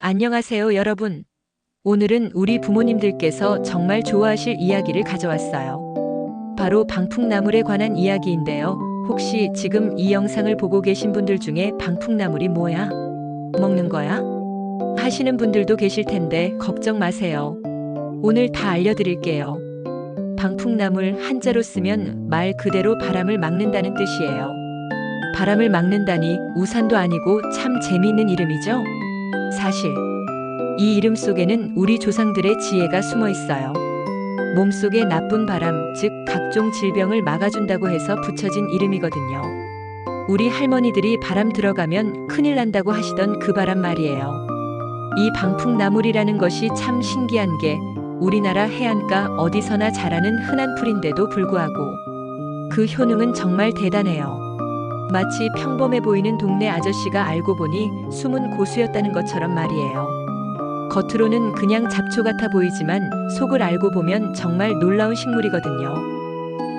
안녕하세요, 여러분. 오늘은 우리 부모님들께서 정말 좋아하실 이야기를 가져왔어요. 바로 방풍나물에 관한 이야기인데요. 혹시 지금 이 영상을 보고 계신 분들 중에 방풍나물이 뭐야? 먹는 거야? 하시는 분들도 계실 텐데 걱정 마세요. 오늘 다 알려드릴게요. 방풍나물 한자로 쓰면 말 그대로 바람을 막는다는 뜻이에요. 바람을 막는다니 우산도 아니고 참 재미있는 이름이죠? 사실 이 이름 속에는 우리 조상들의 지혜가 숨어 있어요. 몸속의 나쁜 바람, 즉 각종 질병을 막아준다고 해서 붙여진 이름이거든요. 우리 할머니들이 바람 들어가면 큰일 난다고 하시던 그 바람 말이에요. 이 방풍나물이라는 것이 참 신기한 게 우리나라 해안가 어디서나 자라는 흔한 풀인데도 불구하고 그 효능은 정말 대단해요. 마치 평범해 보이는 동네 아저씨가 알고 보니 숨은 고수였다는 것처럼 말이에요. 겉으로는 그냥 잡초 같아 보이지만 속을 알고 보면 정말 놀라운 식물이거든요.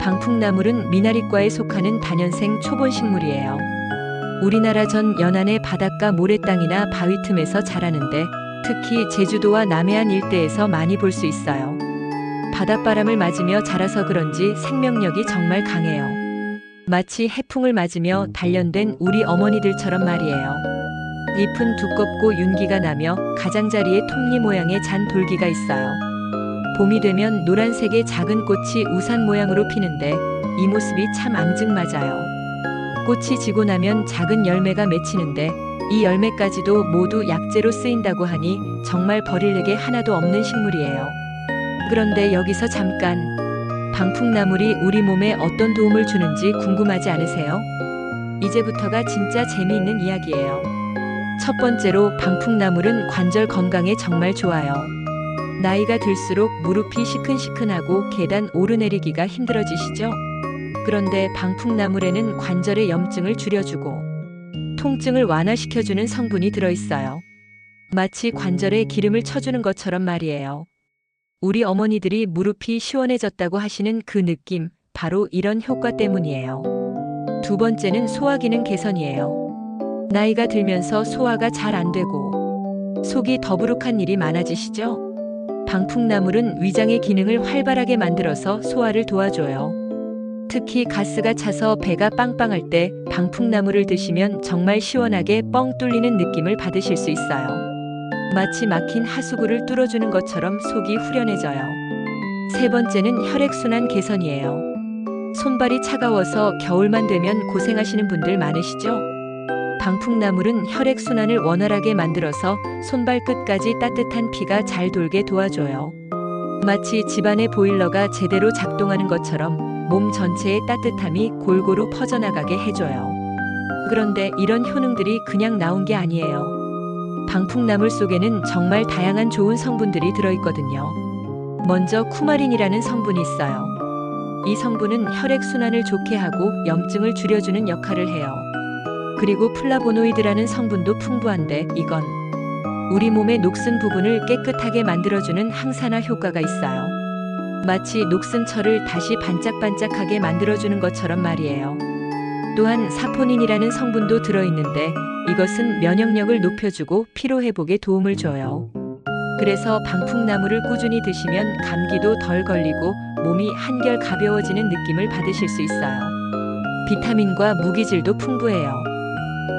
방풍나물은 미나리과에 속하는 다년생 초본식물이에요. 우리나라 전 연안의 바닷가 모래땅이나 바위 틈에서 자라는데 특히 제주도와 남해안 일대에서 많이 볼 수 있어요. 바닷바람을 맞으며 자라서 그런지 생명력이 정말 강해요. 마치 해풍을 맞으며 단련된 우리 어머니들처럼 말이에요. 잎은 두껍고 윤기가 나며 가장자리에 톱니 모양의 잔 돌기가 있어요. 봄이 되면 노란색의 작은 꽃이 우산 모양으로 피는데 이 모습이 참 앙증맞아요. 꽃이 지고 나면 작은 열매가 맺히는데 이 열매까지도 모두 약재로 쓰인다고 하니 정말 버릴 게 하나도 없는 식물이에요. 그런데 여기서 잠깐, 방풍나물이 우리 몸에 어떤 도움을 주는지 궁금하지 않으세요? 이제부터가 진짜 재미있는 이야기예요. 첫 번째로 방풍나물은 관절 건강에 정말 좋아요. 나이가 들수록 무릎이 시큰시큰하고 계단 오르내리기가 힘들어지시죠? 그런데 방풍나물에는 관절의 염증을 줄여주고 통증을 완화시켜주는 성분이 들어있어요. 마치 관절에 기름을 쳐주는 것처럼 말이에요. 우리 어머니들이 무릎이 시원해졌다고 하시는 그 느낌, 바로 이런 효과 때문이에요. 두 번째는 소화기능 개선이에요. 나이가 들면서 소화가 잘 안 되고 속이 더부룩한 일이 많아지시죠? 방풍나물은 위장의 기능을 활발하게 만들어서 소화를 도와줘요. 특히 가스가 차서 배가 빵빵할 때 방풍나물을 드시면 정말 시원하게 뻥 뚫리는 느낌을 받으실 수 있어요. 마치 막힌 하수구를 뚫어주는 것처럼 속이 후련해져요. 세 번째는 혈액순환 개선이에요. 손발이 차가워서 겨울만 되면 고생하시는 분들 많으시죠? 방풍나물은 혈액순환을 원활하게 만들어서 손발 끝까지 따뜻한 피가 잘 돌게 도와줘요. 마치 집안의 보일러가 제대로 작동하는 것처럼 몸 전체의 따뜻함이 골고루 퍼져나가게 해줘요. 그런데 이런 효능들이 그냥 나온 게 아니에요. 방풍나물 속에는 정말 다양한 좋은 성분들이 들어있거든요. 먼저 쿠마린이라는 성분이 있어요. 이 성분은 혈액순환을 좋게 하고 염증을 줄여주는 역할을 해요. 그리고 플라보노이드라는 성분도 풍부한데 이건 우리 몸의 녹슨 부분을 깨끗하게 만들어주는 항산화 효과가 있어요. 마치 녹슨 철을 다시 반짝반짝하게 만들어주는 것처럼 말이에요. 또한 사포닌이라는 성분도 들어있는데 이것은 면역력을 높여주고 피로회복에 도움을 줘요. 그래서 방풍나물을 꾸준히 드시면 감기도 덜 걸리고 몸이 한결 가벼워지는 느낌을 받으실 수 있어요. 비타민과 무기질도 풍부해요.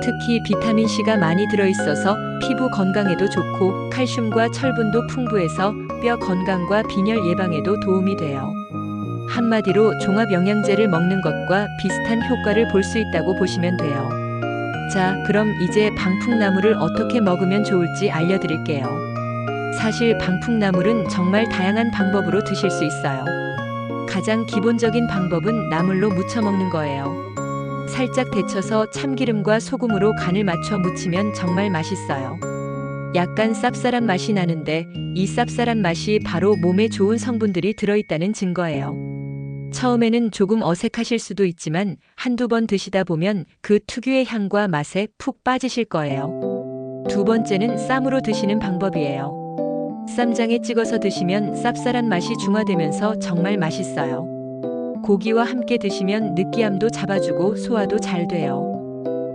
특히 비타민C가 많이 들어있어서 피부 건강에도 좋고 칼슘과 철분도 풍부해서 뼈 건강과 빈혈 예방에도 도움이 돼요. 한마디로 종합 영양제를 먹는 것과 비슷한 효과를 볼 수 있다고 보시면 돼요. 자, 그럼 이제 방풍나물을 어떻게 먹으면 좋을지 알려드릴게요. 사실 방풍나물은 정말 다양한 방법으로 드실 수 있어요. 가장 기본적인 방법은 나물로 무쳐 먹는 거예요. 살짝 데쳐서 참기름과 소금으로 간을 맞춰 무치면 정말 맛있어요. 약간 쌉쌀한 맛이 나는데 이 쌉쌀한 맛이 바로 몸에 좋은 성분들이 들어있다는 증거예요. 처음에는 조금 어색하실 수도 있지만 한두 번 드시다 보면 그 특유의 향과 맛에 푹 빠지실 거예요. 두 번째는 쌈으로 드시는 방법이에요. 쌈장에 찍어서 드시면 쌉쌀한 맛이 중화되면서 정말 맛있어요. 고기와 함께 드시면 느끼함도 잡아주고 소화도 잘 돼요.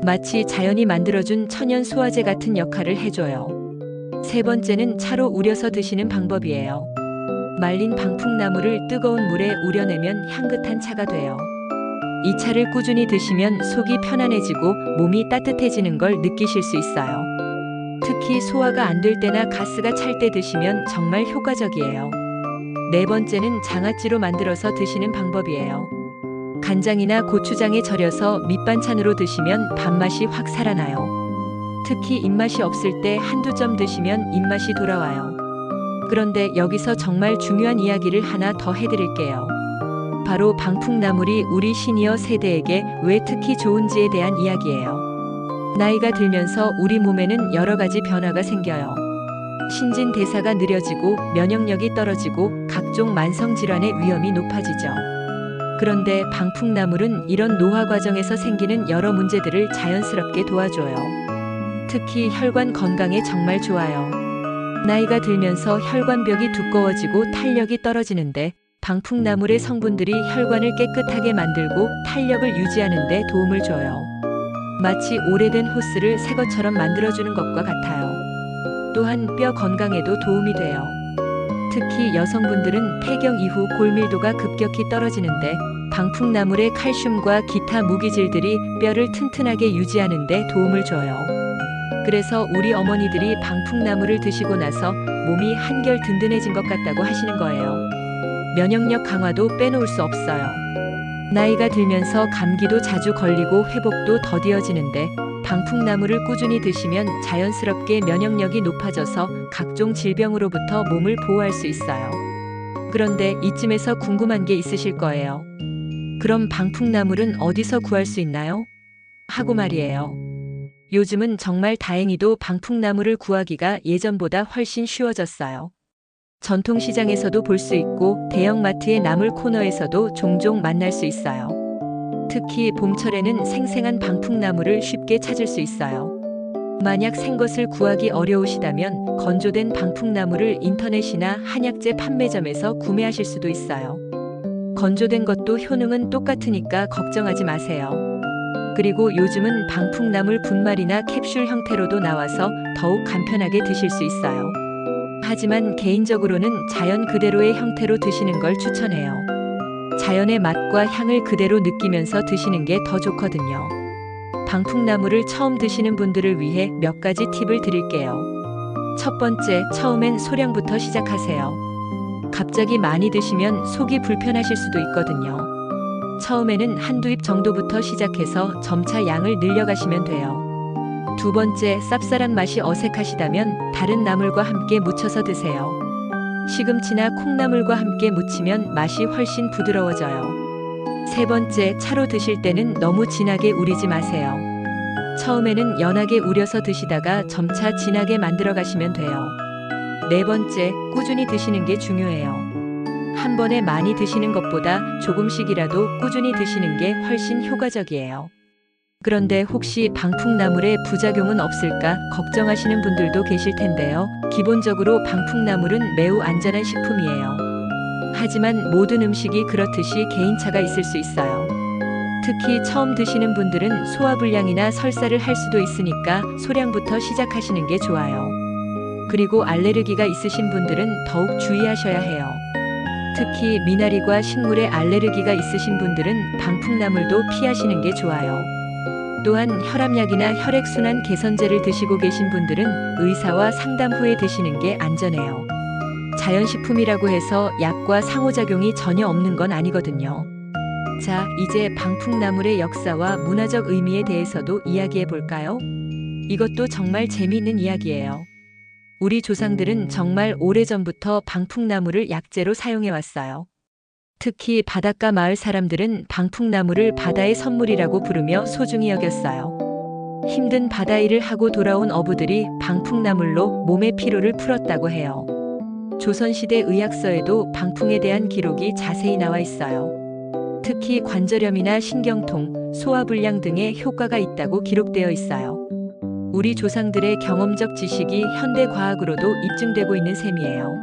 마치 자연이 만들어준 천연 소화제 같은 역할을 해줘요. 세 번째는 차로 우려서 드시는 방법이에요. 말린 방풍나무를 뜨거운 물에 우려내면 향긋한 차가 돼요. 이 차를 꾸준히 드시면 속이 편안해지고 몸이 따뜻해지는 걸 느끼실 수 있어요. 특히 소화가 안 될 때나 가스가 찰 때 드시면 정말 효과적이에요. 네 번째는 장아찌로 만들어서 드시는 방법이에요. 간장이나 고추장에 절여서 밑반찬으로 드시면 밥맛이 확 살아나요. 특히 입맛이 없을 때 한두 점 드시면 입맛이 돌아와요. 그런데 여기서 정말 중요한 이야기를 하나 더 해드릴게요. 바로 방풍나물이 우리 시니어 세대에게 왜 특히 좋은지에 대한 이야기예요. 나이가 들면서 우리 몸에는 여러 가지 변화가 생겨요. 신진대사가 느려지고 면역력이 떨어지고 각종 만성질환의 위험이 높아지죠. 그런데 방풍나물은 이런 노화 과정에서 생기는 여러 문제들을 자연스럽게 도와줘요. 특히 혈관 건강에 정말 좋아요. 나이가 들면서 혈관벽이 두꺼워지고 탄력이 떨어지는데 방풍나물의 성분들이 혈관을 깨끗하게 만들고 탄력을 유지하는 데 도움을 줘요. 마치 오래된 호스를 새 것처럼 만들어주는 것과 같아요. 또한 뼈 건강에도 도움이 돼요. 특히 여성분들은 폐경 이후 골밀도가 급격히 떨어지는데 방풍나물의 칼슘과 기타 무기질들이 뼈를 튼튼하게 유지하는 데 도움을 줘요. 그래서 우리 어머니들이 방풍나물을 드시고 나서 몸이 한결 든든해진 것 같다고 하시는 거예요. 면역력 강화도 빼놓을 수 없어요. 나이가 들면서 감기도 자주 걸리고 회복도 더디어지는데 방풍나물을 꾸준히 드시면 자연스럽게 면역력이 높아져서 각종 질병으로부터 몸을 보호할 수 있어요. 그런데 이쯤에서 궁금한 게 있으실 거예요. 그럼 방풍나물은 어디서 구할 수 있나요? 하고 말이에요. 요즘은 정말 다행히도 방풍나물을 구하기가 예전보다 훨씬 쉬워졌어요. 전통시장에서도 볼 수 있고 대형마트의 나물 코너에서도 종종 만날 수 있어요. 특히 봄철에는 생생한 방풍나물을 쉽게 찾을 수 있어요. 만약 생것을 구하기 어려우시다면 건조된 방풍나물을 인터넷이나 한약재 판매점에서 구매하실 수도 있어요. 건조된 것도 효능은 똑같으니까 걱정하지 마세요. 그리고 요즘은 방풍나물 분말이나 캡슐 형태로도 나와서 더욱 간편하게 드실 수 있어요. 하지만 개인적으로는 자연 그대로의 형태로 드시는 걸 추천해요. 자연의 맛과 향을 그대로 느끼면서 드시는 게 더 좋거든요. 방풍나물을 처음 드시는 분들을 위해 몇 가지 팁을 드릴게요. 첫 번째, 처음엔 소량부터 시작하세요. 갑자기 많이 드시면 속이 불편하실 수도 있거든요. 처음에는 한두 입 정도부터 시작해서 점차 양을 늘려가시면 돼요. 두 번째, 쌉쌀한 맛이 어색하시다면 다른 나물과 함께 무쳐서 드세요. 시금치나 콩나물과 함께 무치면 맛이 훨씬 부드러워져요. 세 번째, 차로 드실 때는 너무 진하게 우리지 마세요. 처음에는 연하게 우려서 드시다가 점차 진하게 만들어 가시면 돼요. 네 번째, 꾸준히 드시는 게 중요해요. 한 번에 많이 드시는 것보다 조금씩이라도 꾸준히 드시는 게 훨씬 효과적이에요. 그런데 혹시 방풍나물에 부작용은 없을까 걱정하시는 분들도 계실 텐데요. 기본적으로 방풍나물은 매우 안전한 식품이에요. 하지만 모든 음식이 그렇듯이 개인차가 있을 수 있어요. 특히 처음 드시는 분들은 소화불량이나 설사를 할 수도 있으니까 소량부터 시작하시는 게 좋아요. 그리고 알레르기가 있으신 분들은 더욱 주의하셔야 해요. 특히 미나리과 식물에 알레르기가 있으신 분들은 방풍나물도 피하시는 게 좋아요. 또한 혈압약이나 혈액순환 개선제를 드시고 계신 분들은 의사와 상담 후에 드시는 게 안전해요. 자연식품이라고 해서 약과 상호작용이 전혀 없는 건 아니거든요. 자, 이제 방풍나물의 역사와 문화적 의미에 대해서도 이야기해 볼까요? 이것도 정말 재미있는 이야기예요. 우리 조상들은 정말 오래전부터 방풍나물을 약재로 사용해 왔어요. 특히 바닷가 마을 사람들은 방풍나물을 바다의 선물이라고 부르며 소중히 여겼어요. 힘든 바다 일을 하고 돌아온 어부들이 방풍나물로 몸의 피로를 풀었다고 해요. 조선시대 의학서에도 방풍에 대한 기록이 자세히 나와 있어요. 특히 관절염이나 신경통, 소화불량 등의 효과가 있다고 기록되어 있어요. 우리 조상들의 경험적 지식이 현대 과학으로도 입증되고 있는 셈이에요.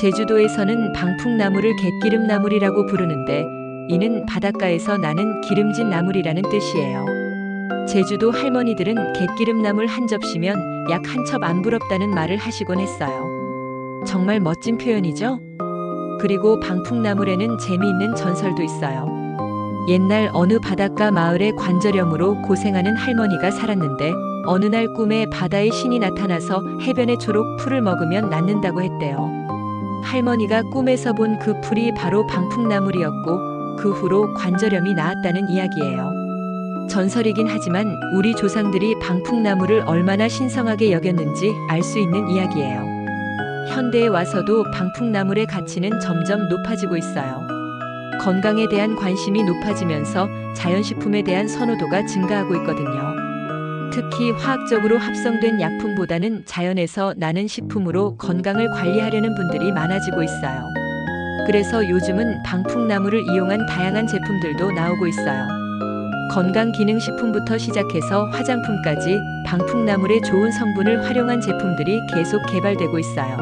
제주도에서는 방풍나물을 갯기름나물이라고 부르는데 이는 바닷가에서 나는 기름진 나물이라는 뜻이에요. 제주도 할머니들은 갯기름나물 한 접시면 약 한 첩 안 부럽다는 말을 하시곤 했어요. 정말 멋진 표현이죠? 그리고 방풍나물에는 재미있는 전설도 있어요. 옛날 어느 바닷가 마을에 관절염으로 고생하는 할머니가 살았는데 어느 날 꿈에 바다의 신이 나타나서 해변의 초록 풀을 먹으면 낫는다고 했대요. 할머니가 꿈에서 본 그 풀이 바로 방풍나물이었고 그 후로 관절염이 나았다는 이야기예요. 전설이긴 하지만 우리 조상들이 방풍나물을 얼마나 신성하게 여겼는지 알 수 있는 이야기예요. 현대에 와서도 방풍나물의 가치는 점점 높아지고 있어요. 건강에 대한 관심이 높아지면서 자연식품에 대한 선호도가 증가하고 있거든요. 특히 화학적으로 합성된 약품보다는 자연에서 나는 식품으로 건강을 관리하려는 분들이 많아지고 있어요. 그래서 요즘은 방풍나물을 이용한 다양한 제품들도 나오고 있어요. 건강기능식품부터 시작해서 화장품까지 방풍나물의 좋은 성분을 활용한 제품들이 계속 개발되고 있어요.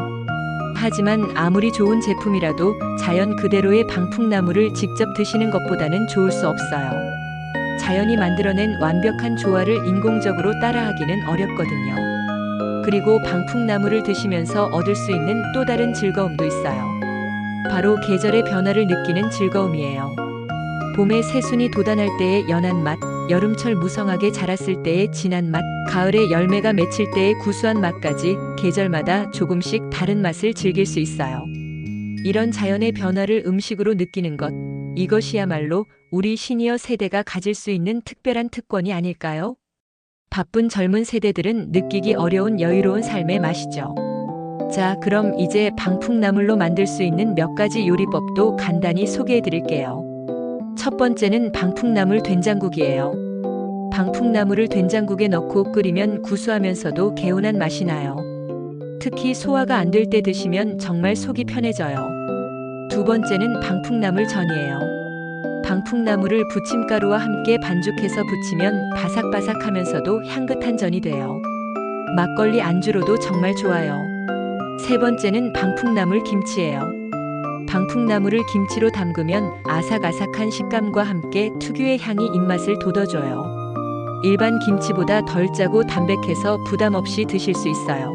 하지만 아무리 좋은 제품이라도 자연 그대로의 방풍나물을 직접 드시는 것보다는 좋을 수 없어요. 자연이 만들어낸 완벽한 조화를 인공적으로 따라하기는 어렵거든요. 그리고 방풍나물을 드시면서 얻을 수 있는 또 다른 즐거움도 있어요. 바로 계절의 변화를 느끼는 즐거움이에요. 봄에 새순이 돋아날 때의 연한 맛, 여름철 무성하게 자랐을 때의 진한 맛, 가을에 열매가 맺힐 때의 구수한 맛까지 계절마다 조금씩 다른 맛을 즐길 수 있어요. 이런 자연의 변화를 음식으로 느끼는 것, 이것이야말로 우리 시니어 세대가 가질 수 있는 특별한 특권이 아닐까요? 바쁜 젊은 세대들은 느끼기 어려운 여유로운 삶의 맛이죠. 자, 그럼 이제 방풍나물로 만들 수 있는 몇 가지 요리법도 간단히 소개해 드릴게요. 첫 번째는 방풍나물 된장국이에요. 방풍나물을 된장국에 넣고 끓이면 구수하면서도 개운한 맛이 나요. 특히 소화가 안 될 때 드시면 정말 속이 편해져요. 두 번째는 방풍나물 전이에요. 방풍나물을 부침가루와 함께 반죽해서 부치면 바삭바삭하면서도 향긋한 전이 돼요. 막걸리 안주로도 정말 좋아요. 세 번째는 방풍나물 김치예요. 방풍나물을 김치로 담그면 아삭아삭한 식감과 함께 특유의 향이 입맛을 돋워줘요. 일반 김치보다 덜 짜고 담백해서 부담 없이 드실 수 있어요.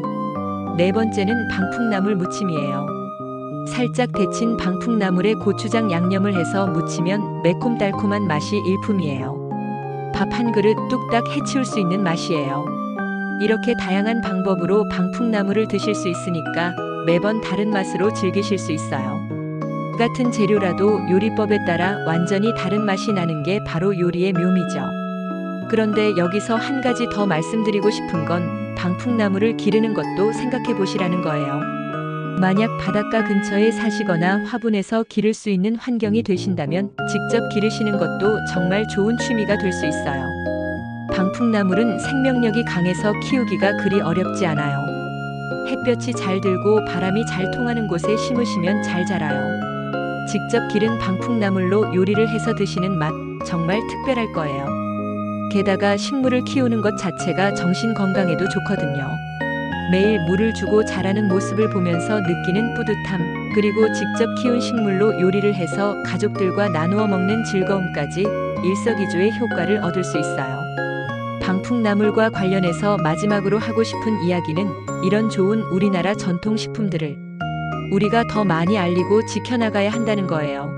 네 번째는 방풍나물 무침이에요. 살짝 데친 방풍나물에 고추장 양념을 해서 무치면 매콤달콤한 맛이 일품이에요. 밥 한 그릇 뚝딱 해치울 수 있는 맛이에요. 이렇게 다양한 방법으로 방풍나물을 드실 수 있으니까 매번 다른 맛으로 즐기실 수 있어요. 같은 재료라도 요리법에 따라 완전히 다른 맛이 나는 게 바로 요리의 묘미죠. 그런데 여기서 한 가지 더 말씀드리고 싶은 건 방풍나물을 기르는 것도 생각해 보시라는 거예요. 만약 바닷가 근처에 사시거나 화분에서 기를 수 있는 환경이 되신다면 직접 기르시는 것도 정말 좋은 취미가 될 수 있어요. 방풍나물은 생명력이 강해서 키우기가 그리 어렵지 않아요. 햇볕이 잘 들고 바람이 잘 통하는 곳에 심으시면 잘 자라요. 직접 기른 방풍나물로 요리를 해서 드시는 맛 정말 특별할 거예요. 게다가 식물을 키우는 것 자체가 정신 건강에도 좋거든요. 매일 물을 주고 자라는 모습을 보면서 느끼는 뿌듯함, 그리고 직접 키운 식물로 요리를 해서 가족들과 나누어 먹는 즐거움까지 일석이조의 효과를 얻을 수 있어요. 방풍나물과 관련해서 마지막으로 하고 싶은 이야기는 이런 좋은 우리나라 전통식품들을 우리가 더 많이 알리고 지켜나가야 한다는 거예요.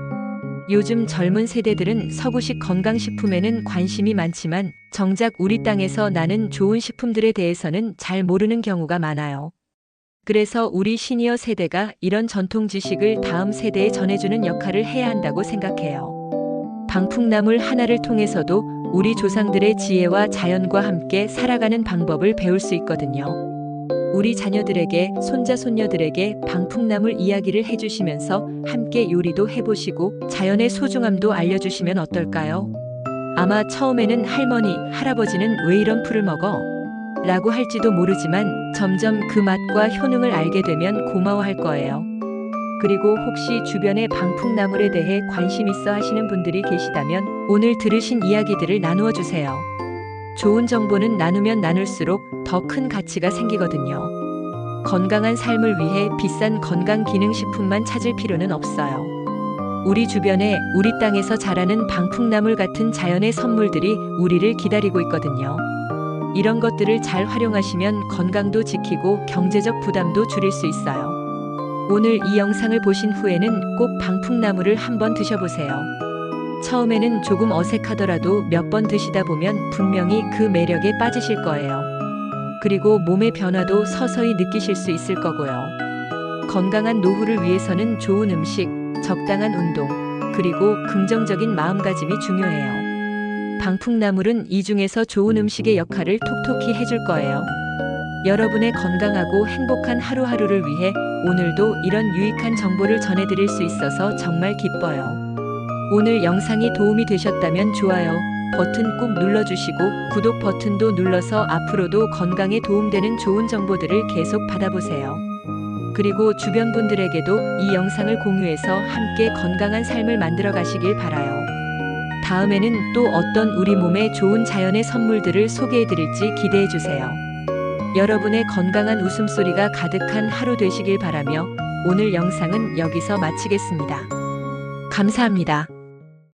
요즘 젊은 세대들은 서구식 건강식품에는 관심이 많지만 정작 우리 땅에서 나는 좋은 식품들에 대해서는 잘 모르는 경우가 많아요. 그래서 우리 시니어 세대가 이런 전통 지식을 다음 세대에 전해주는 역할을 해야 한다고 생각해요. 방풍나물 하나를 통해서도 우리 조상들의 지혜와 자연과 함께 살아가는 방법을 배울 수 있거든요. 우리 자녀들에게, 손자, 손녀들에게 방풍나물 이야기를 해주시면서 함께 요리도 해보시고 자연의 소중함도 알려주시면 어떨까요? 아마 처음에는 할머니, 할아버지는 왜 이런 풀을 먹어? 라고 할지도 모르지만 점점 그 맛과 효능을 알게 되면 고마워할 거예요. 그리고 혹시 주변에 방풍나물에 대해 관심 있어 하시는 분들이 계시다면 오늘 들으신 이야기들을 나누어 주세요. 좋은 정보는 나누면 나눌수록 더 큰 가치가 생기거든요. 건강한 삶을 위해 비싼 건강기능식품만 찾을 필요는 없어요. 우리 주변에 우리 땅에서 자라는 방풍나물 같은 자연의 선물들이 우리를 기다리고 있거든요. 이런 것들을 잘 활용하시면 건강도 지키고 경제적 부담도 줄일 수 있어요. 오늘 이 영상을 보신 후에는 꼭 방풍나물을 한번 드셔보세요. 처음에는 조금 어색하더라도 몇 번 드시다 보면 분명히 그 매력에 빠지실 거예요. 그리고 몸의 변화도 서서히 느끼실 수 있을 거고요. 건강한 노후를 위해서는 좋은 음식, 적당한 운동, 그리고 긍정적인 마음가짐이 중요해요. 방풍나물은 이 중에서 좋은 음식의 역할을 톡톡히 해줄 거예요. 여러분의 건강하고 행복한 하루하루를 위해 오늘도 이런 유익한 정보를 전해드릴 수 있어서 정말 기뻐요. 오늘 영상이 도움이 되셨다면 좋아요 버튼 꾹 눌러주시고 구독 버튼도 눌러서 앞으로도 건강에 도움되는 좋은 정보들을 계속 받아보세요. 그리고 주변 분들에게도 이 영상을 공유해서 함께 건강한 삶을 만들어 가시길 바라요. 다음에는 또 어떤 우리 몸에 좋은 자연의 선물들을 소개해 드릴지 기대해 주세요. 여러분의 건강한 웃음소리가 가득한 하루 되시길 바라며 오늘 영상은 여기서 마치겠습니다. 감사합니다.